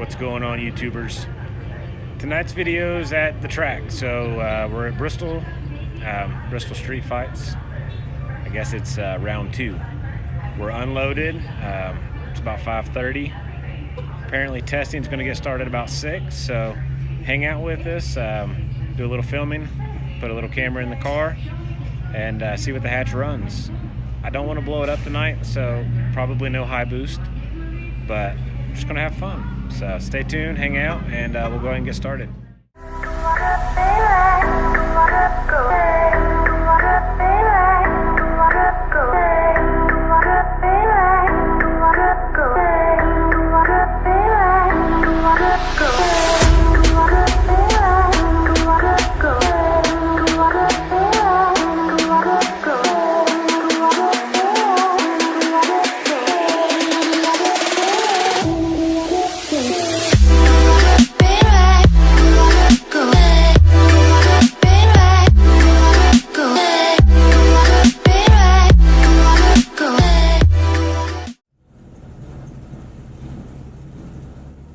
What's going on, YouTubers? Tonight's video is at the track. So we're at Bristol Street Fights. I guess it's round 2. We're unloaded. It's about 5:30. Apparently testing is going to get started about 6. So hang out with us, do a little filming, put a little camera in the car, and see what the hatch runs. I don't want to blow it up tonight, so probably no high boost, but I'm just going to have fun. So stay tuned, hang out, and we'll go ahead and get started.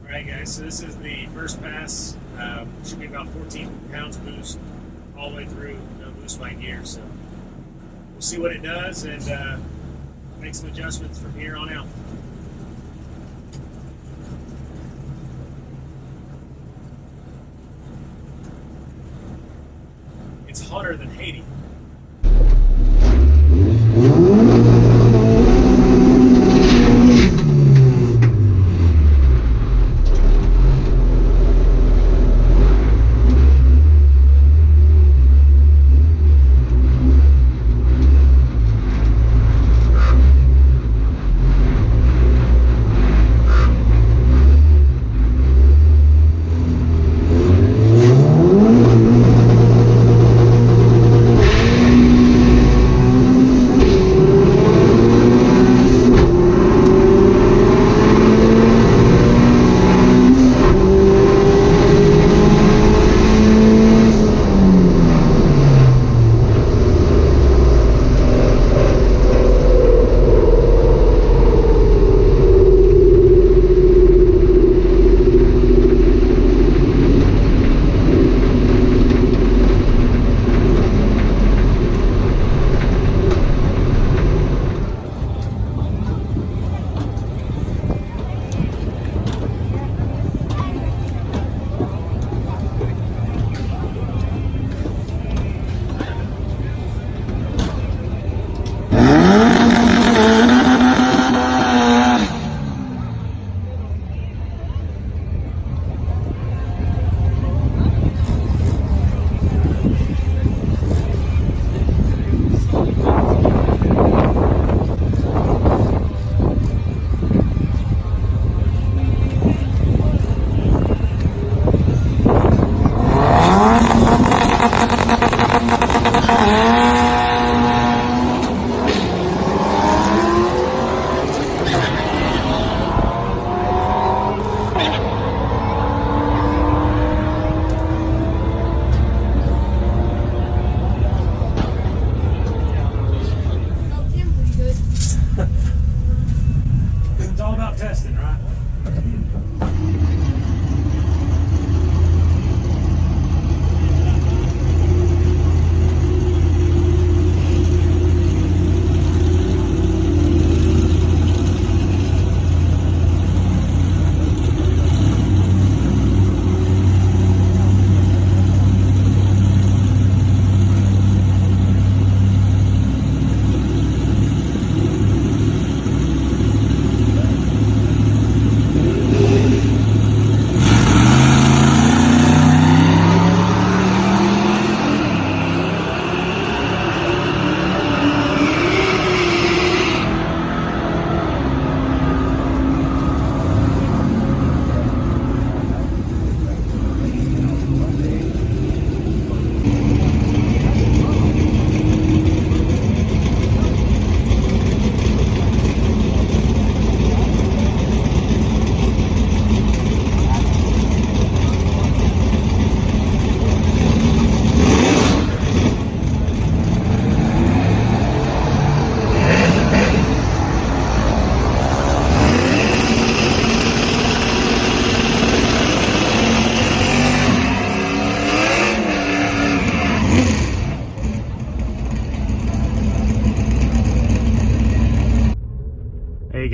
Alright guys, so this is the first pass. Should be about 14 pounds boost all the way through, no boost by gear, so we'll see what it does and make some adjustments from here on out. It's hotter than Haiti.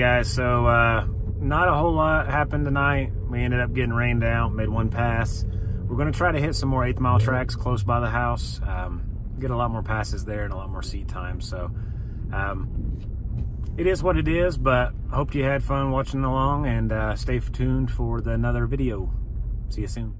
guys, so not a whole lot happened tonight. We ended up getting rained out, made one pass. We're going to try to hit some more 8th mile tracks close by the house. Get a lot more passes there and a lot more seat time. So it is what it is, but I hope you had fun watching along, and stay tuned for another video. See you soon.